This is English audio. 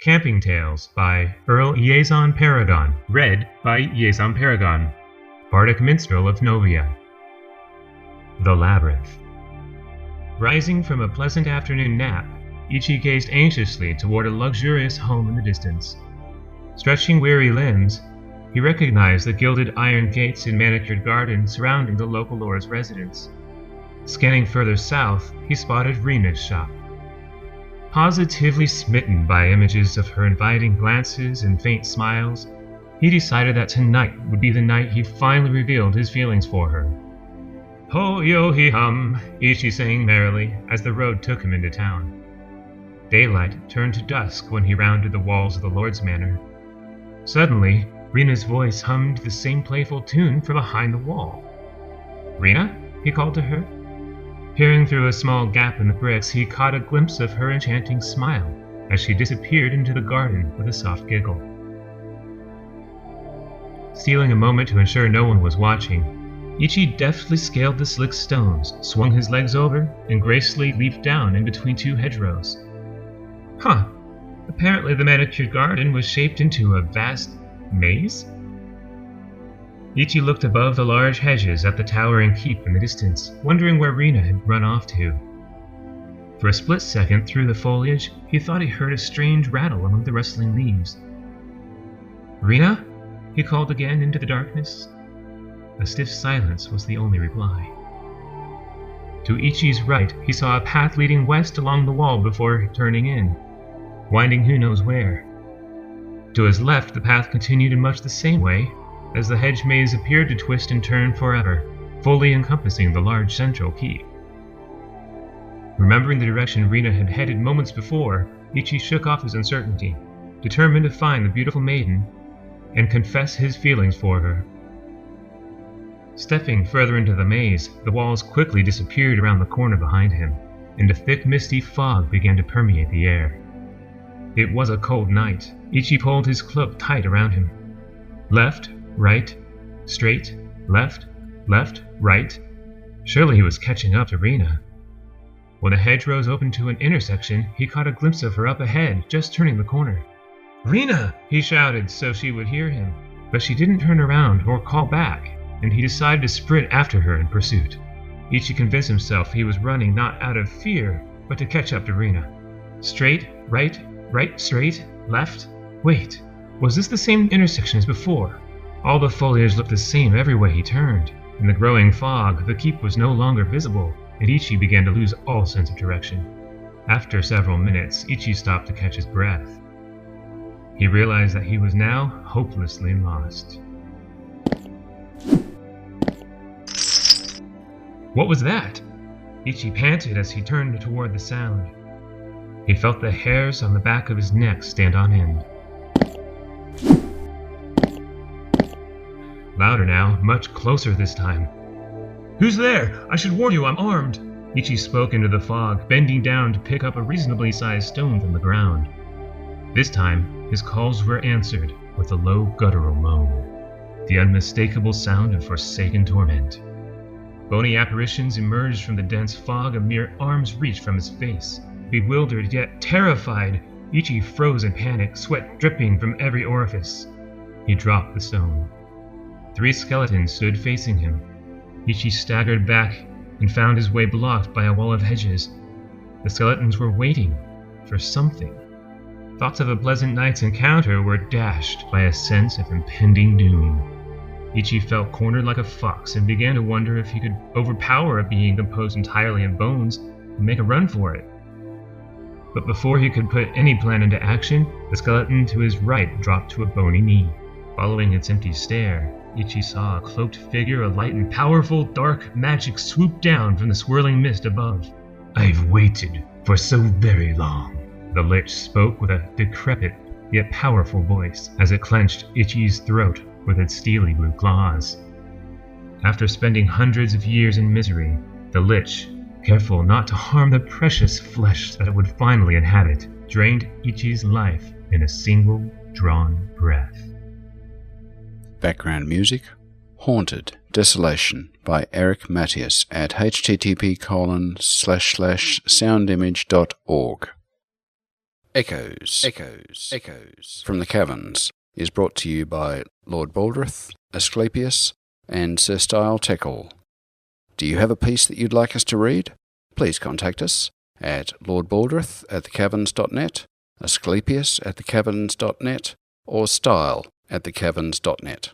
Camping Tales by Earl Iazon Paragon. Read by Iazon Paragon. Bardic Minstrel of Novia. The Labyrinth. Rising from a pleasant afternoon nap, Ichi gazed anxiously toward a luxurious home in the distance. Stretching weary limbs, he recognized the gilded iron gates and manicured garden surrounding the local lord's residence. Scanning further south, he spotted Rina's shop. Positively smitten by images of her inviting glances and faint smiles, he decided that tonight would be the night he finally revealed his feelings for her. Ho-yo-he-hum, Ichi sang merrily as the road took him into town. Daylight turned to dusk when he rounded the walls of the Lord's manor. Suddenly, Rina's voice hummed the same playful tune from behind the wall. "Rina?" he called to her. Peering through a small gap in the bricks, he caught a glimpse of her enchanting smile as she disappeared into the garden with a soft giggle. Stealing a moment to ensure no one was watching, Ichi deftly scaled the slick stones, swung his legs over, and gracefully leaped down in between two hedgerows. Apparently the manicured garden was shaped into a vast maze? Ichi looked above the large hedges at the towering keep in the distance, wondering where Rina had run off to. For a split second through the foliage, he thought he heard a strange rattle among the rustling leaves. "Rina?" he called again into the darkness. A stiff silence was the only reply. To Ichi's right, he saw a path leading west along the wall before turning in, winding who knows where. To his left, the path continued in much the same way, as the hedge maze appeared to twist and turn forever, fully encompassing the large central keep. Remembering the direction Rina had headed moments before, Ichi shook off his uncertainty, determined to find the beautiful maiden and confess his feelings for her. Stepping further into the maze, the walls quickly disappeared around the corner behind him, and a thick misty fog began to permeate the air. It was a cold night. Ichi pulled his cloak tight around him. Left, right, straight, left, right. Surely he was catching up to Rina. When the hedgerows opened to an intersection, he caught a glimpse of her up ahead, just turning the corner. "Rina!" he shouted so she would hear him, but she didn't turn around or call back, and he decided to sprint after her in pursuit. Ichi convinced himself he was running not out of fear, but to catch up to Rina. Straight, right, straight, left. Wait, was this the same intersection as before? All the foliage looked the same every way he turned. In the growing fog, the keep was no longer visible, and Ichi began to lose all sense of direction. After several minutes, Ichi stopped to catch his breath. He realized that he was now hopelessly lost. What was that? Ichi panted as he turned toward the sound. He felt the hairs on the back of his neck stand on end. Louder now, much closer this time. "Who's there? I should warn you, I'm armed!" Ichi spoke into the fog, bending down to pick up a reasonably sized stone from the ground. This time, his calls were answered with a low guttural moan, the unmistakable sound of forsaken torment. Bony apparitions emerged from the dense fog a mere arm's reach from his face. Bewildered yet terrified, Ichi froze in panic, sweat dripping from every orifice. He dropped the stone. 3 skeletons stood facing him. Ichi staggered back and found his way blocked by a wall of hedges. The skeletons were waiting for something. Thoughts of a pleasant night's encounter were dashed by a sense of impending doom. Ichi felt cornered like a fox and began to wonder if he could overpower a being composed entirely of bones and make a run for it. But before he could put any plan into action, the skeleton to his right dropped to a bony knee. Following its empty stare, Ichi saw a cloaked figure of light and powerful dark magic swoop down from the swirling mist above. "I've waited for so very long," the Lich spoke with a decrepit yet powerful voice as it clenched Ichi's throat with its steely blue claws. After spending hundreds of years in misery, the Lich, careful not to harm the precious flesh that it would finally inhabit, drained Ichi's life in a single drawn breath. Background music, Haunted Desolation by Eric Matthias at http://soundimage.org. Echoes from the Caverns is brought to you by Lord Baldrith, Asclepius, and Sir Style Teckle. Do you have a piece that you'd like us to read? Please contact us at lordbaldrith@thecaverns.net, Asclepius@thecaverns.net, or style@thecaverns.net.